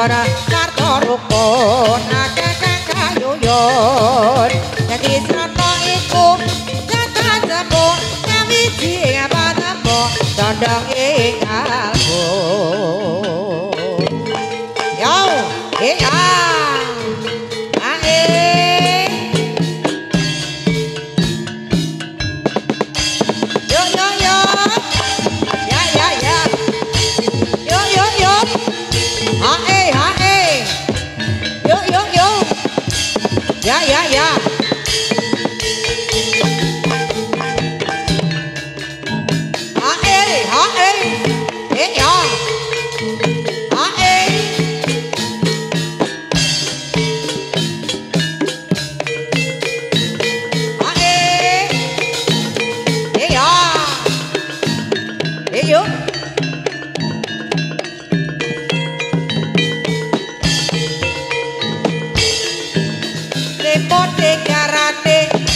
pada karto rukun akeh kang kayuyon dadi srana iku kata temu kawiji apa temu condong ing album yo iya ya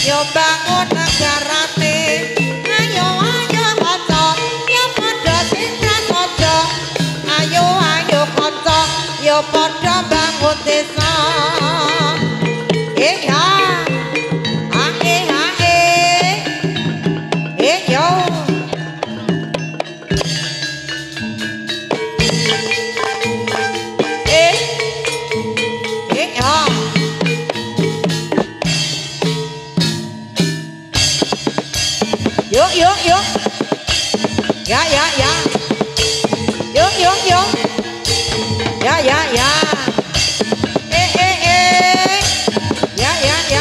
yo bangun negarane ayo ayo kanca yo padha sing prasaja ayo ayo kanca yo padha bangun desa ya yo yuk ya yuk ya ya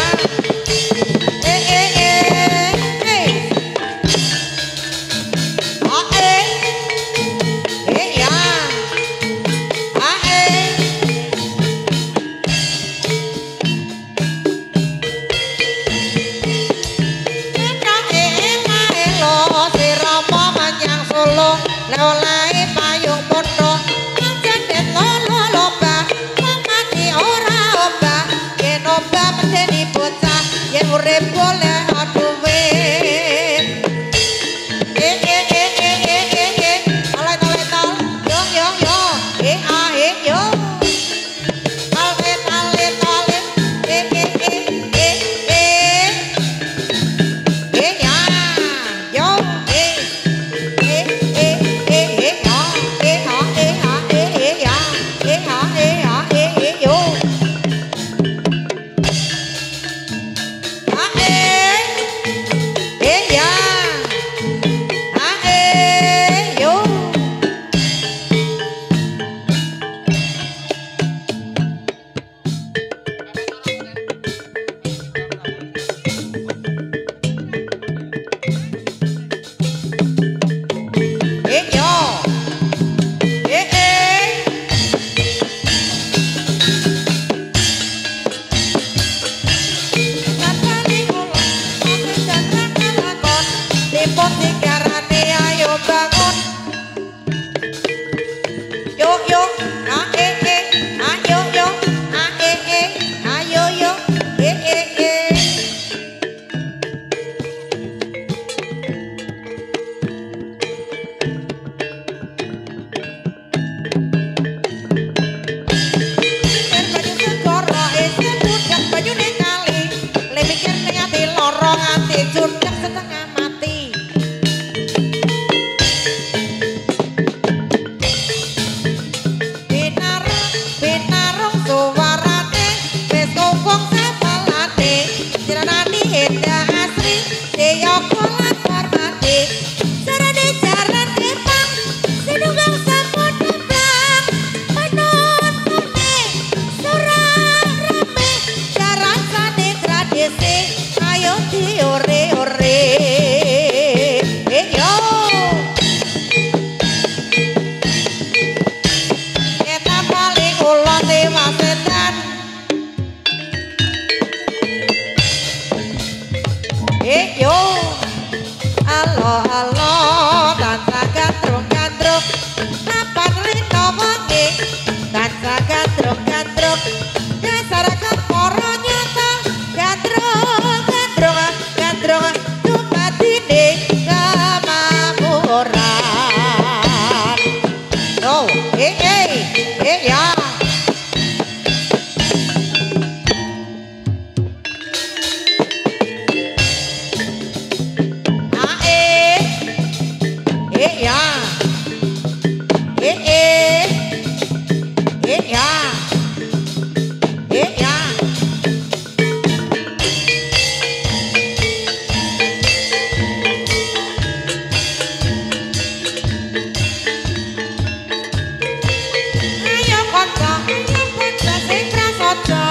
prasaja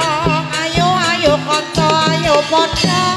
ayo ayo kanca ayo padha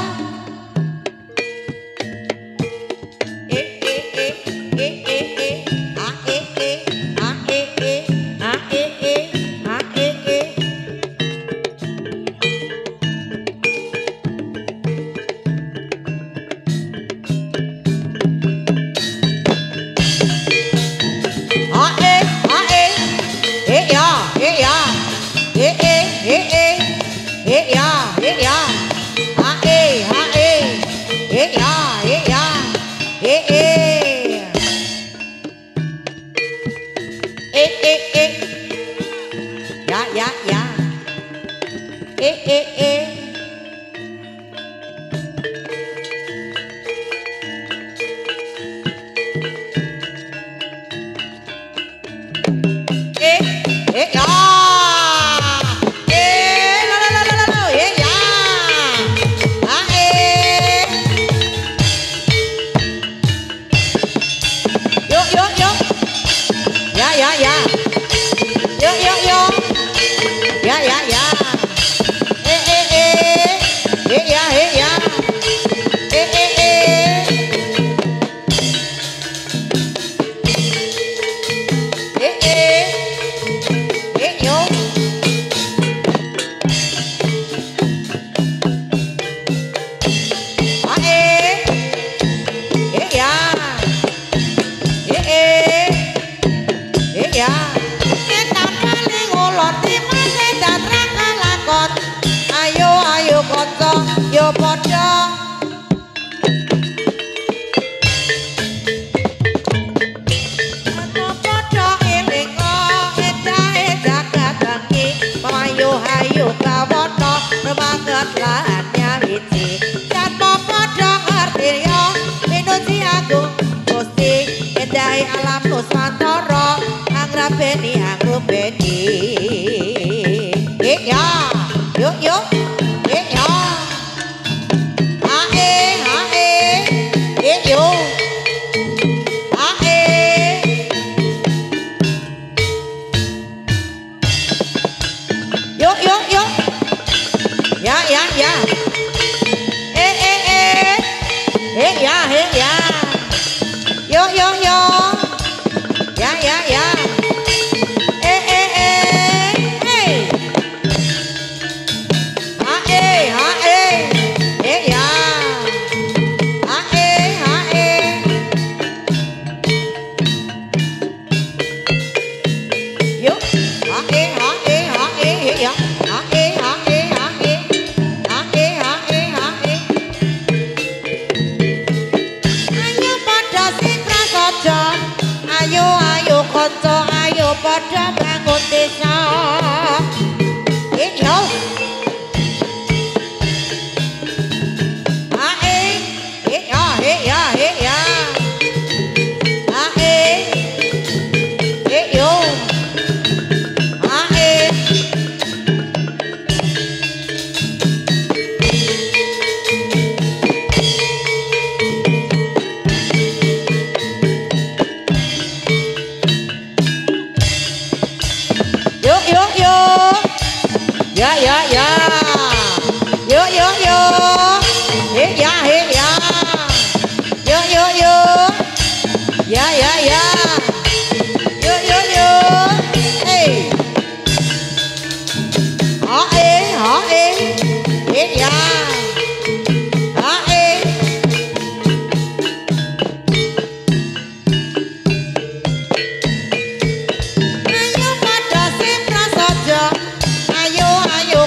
ayo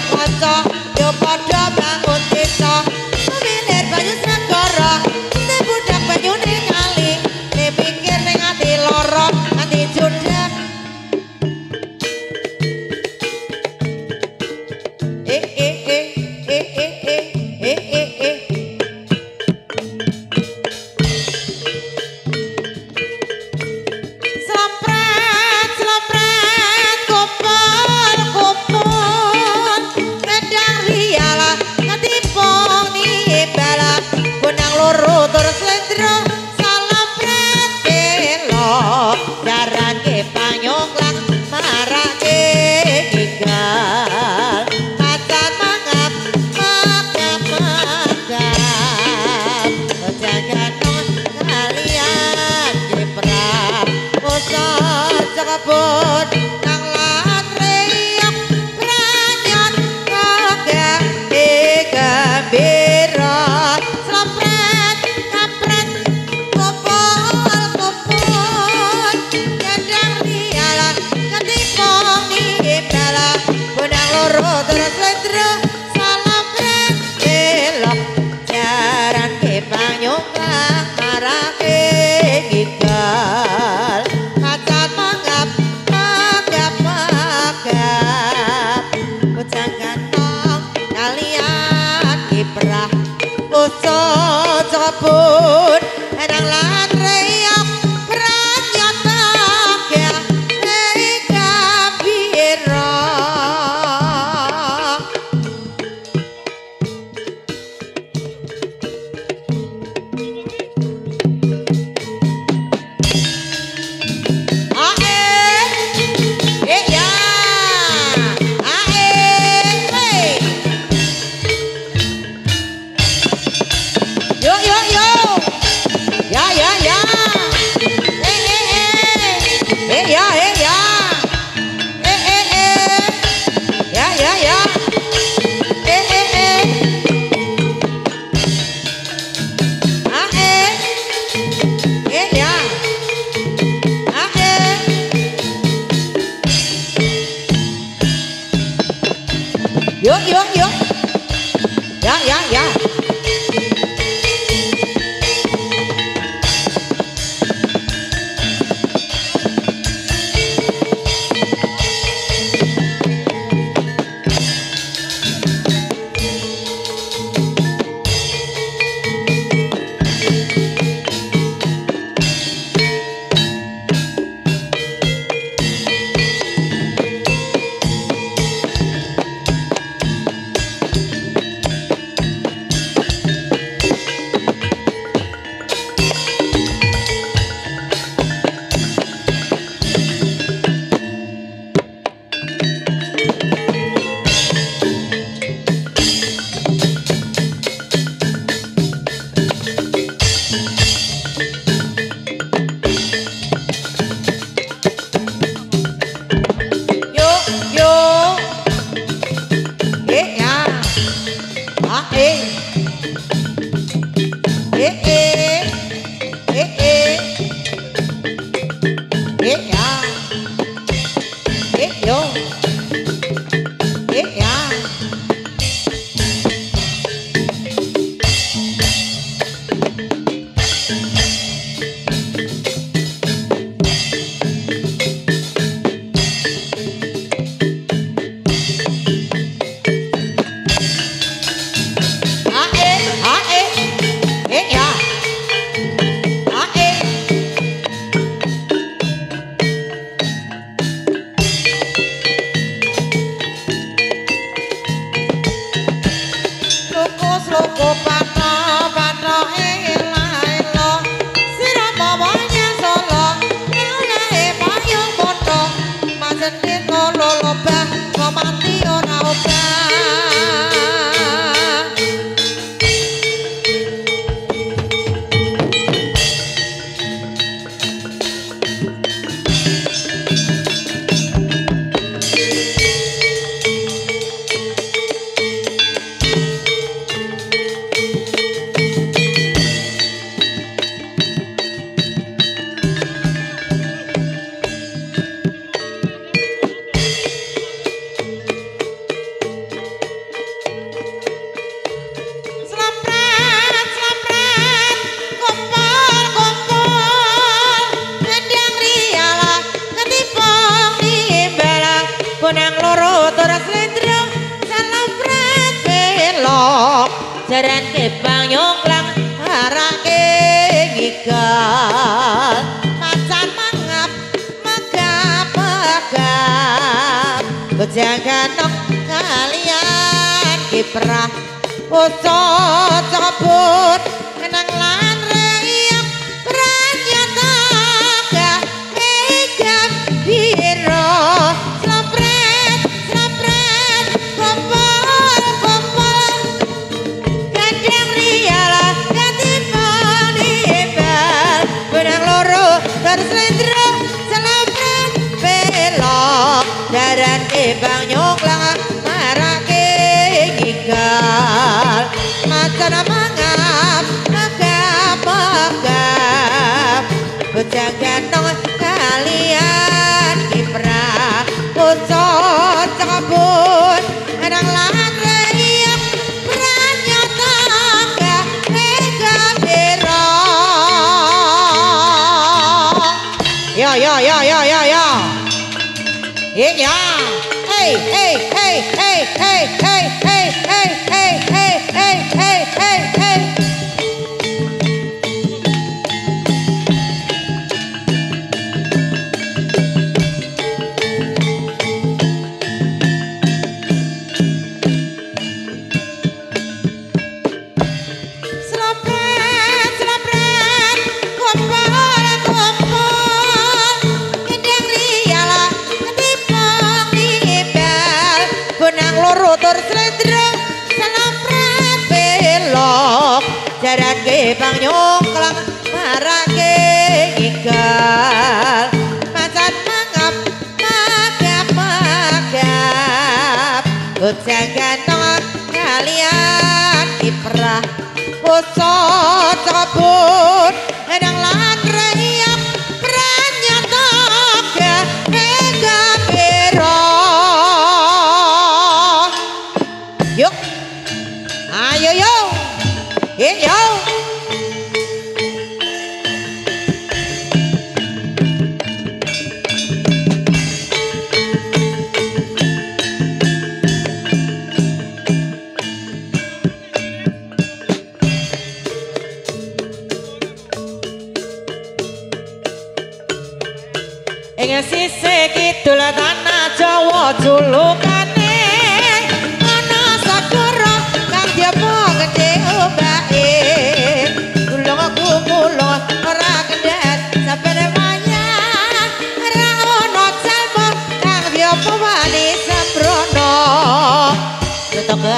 Yuk, yuk, yuk. Ya, ya, ya. Jaran kebang nyongklang harake ngigal macan mangap megap-megap bejanganok kalian kiprah bocah cabut kenang lan reyang pranyata gak megap biro slampret slampret kompol kompol gandeng rialah katipan ibal benang loro terselendro slampret belok daran kebang nyongklang marake ngigal macan mangap megap-megap bocah ganteng kalian kiprah bocah cabut enang lan reyang pranyata gak megap biro yo yo yo yo yo yo iya hey hey hey hey hey hey hey hey hey hey hey hey hey hey slampret slampret kompol kompol gendeng rialah ketipang dibel benang loro tur slendro slampret belok jaran kebang nyongklang marake ngigal macan mangap megap-megap bocah ganteng kalian kiprah bocah cabut enang lan reyang pranyata gak megap biro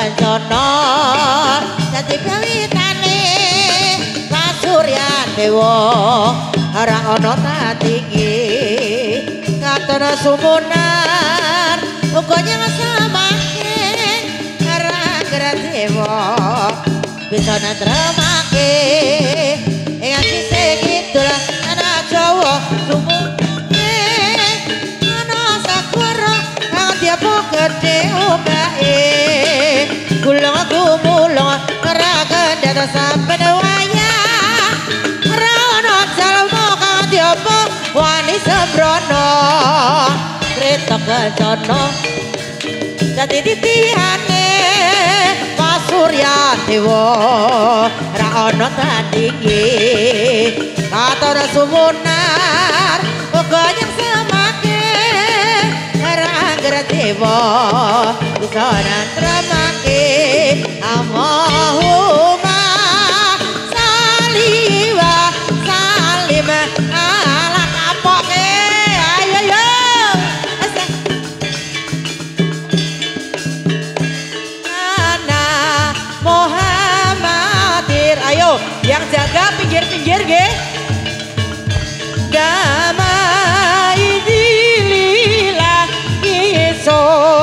kencana dadi kawitane pasuryan dewa ora ana tandinge katon sumunar uga nyasamake ora dewa bisa nantremake ing sisih kidul ana Jawa sumune ana sakura kang diapa gedhe omake gulung gumulung ora kendhat sampen wayah ora ana jalma kang diapa wani sembrono kreta kencana dadi titihane pasuryan dewa ra ana tandinge katon sumunar uga nyemake rangger dewa bisa nantremake Allahumma sholli wa sallim ala kapoke ayo yo Muhammadir ayo yang jaga pinggir-pinggir nggih damai dilillah isolatan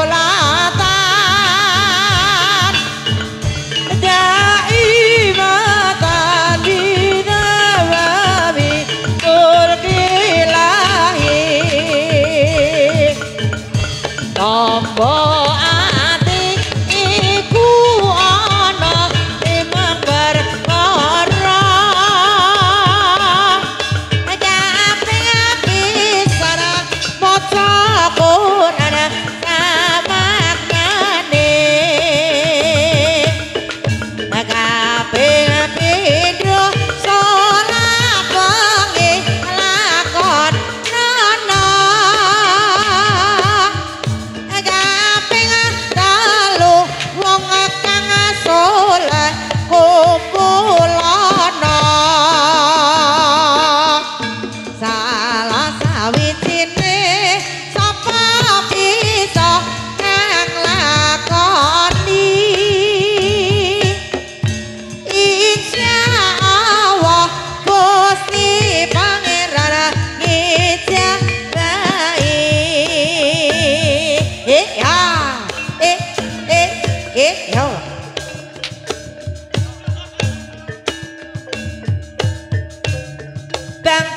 daimatan binawawi urkilahi tombo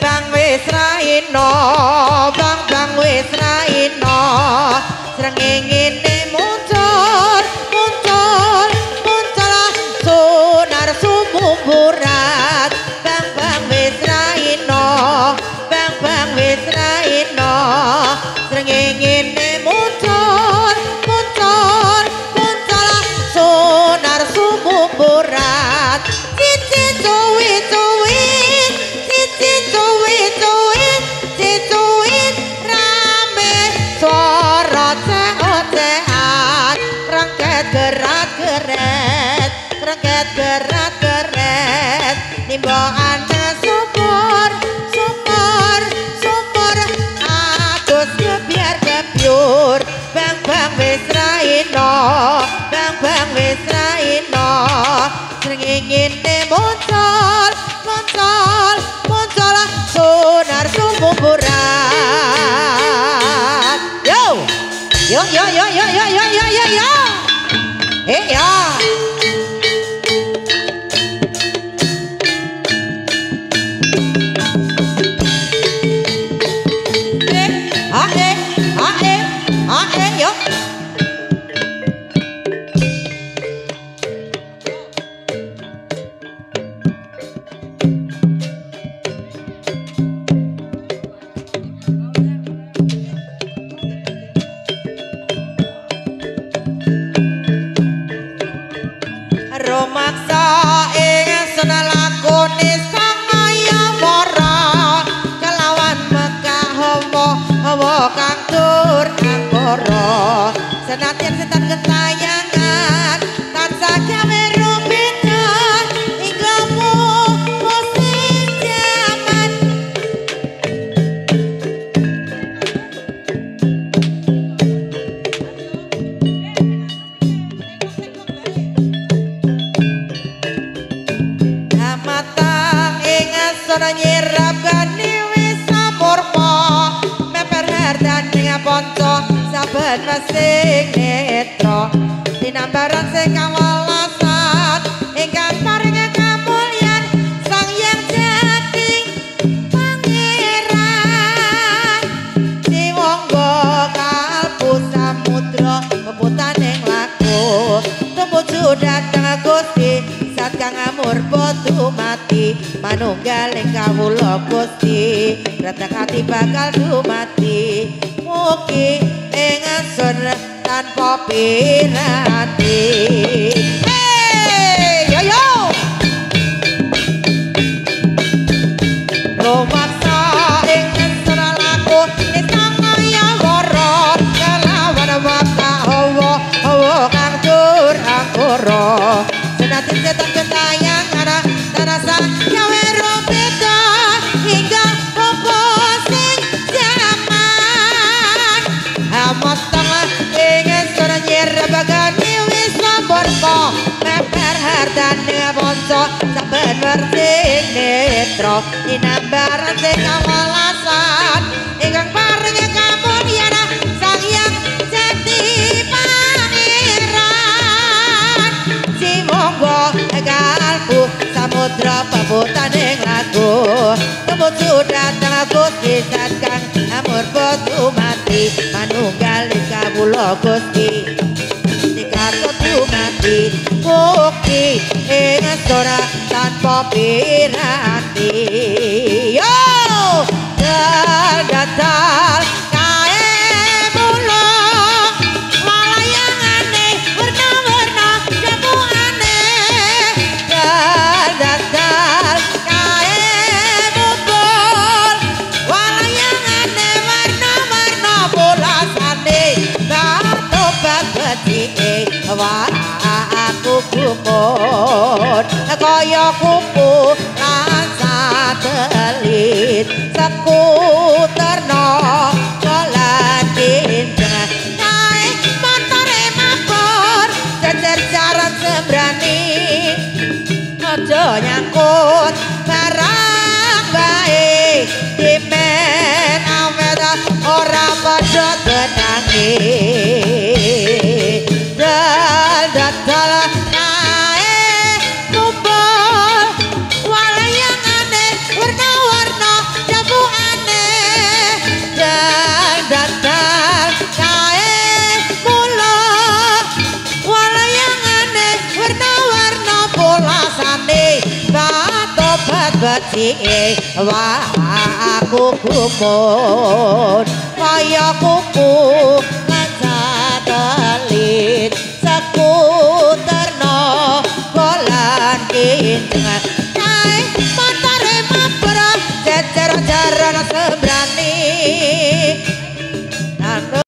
bang wis raina bang wis raina srengenge muncul sonar sumumburat bang wis raina bang wis raina srengenge muncul sonar sumumburat gerat nimbaan sumur atus biar kebyur bang wis raina bang wis raina srengenge muncul sonar sumumburat yo ya yo romaksa ing senalakone sangaya mara kelawan Mekah hawa kang tur angkara senadyan setan ketayangan tansah gawe rupiah inggamu musik jaman ingsun nyirap gani wis samurpa meper hardane ponco saben masing netra dinambaran sing kawelasan ingkang paring kamulyan Sang Hyang Jati Pangeran Siwangga kalbu samudra peputaning laku tumuju dhateng Gusti sat kang amurpa dumati manunggaling kawula Gusti retekati bakal dumati mugi ing ingsun tanpa piranti. Hey, yo yo. Rumaksa ing ingsun laku nisang ya wara kalawan wakta hawa kang dur angkara senajan setan gentayang ana tarasa gawe robeda hingga popo sing jaman amastang ingin suara nyirap bagani wis samurpa meper hardane ponco saben wersing netra dinambaran sing kawelasan ingkang paring kamulyan Sang Hyang Jati Pangeran Siwangga kalbu samudra peputaning laku tumuju dhateng Gusti sat kang amurpa dumati manunggaling kawula Gusti dikatut dumati mugi ing sora tanpa piranti yo datal kae mula walayangane werna-werna jabukane datal kae mubul walayangane warna-warna bolasane katobat becike wah aku kumut kaya kupu lan satelit sekuterno jalan indah naik motore mabur jejer jaran sembrani aja nyangkut barang bae dimen awet ora padha tenange dal nae kumpul walayangane warna-warna jabukane dal nae mula walayangane warna-warna bolasane batobat becike wah aku kumut kaya kupu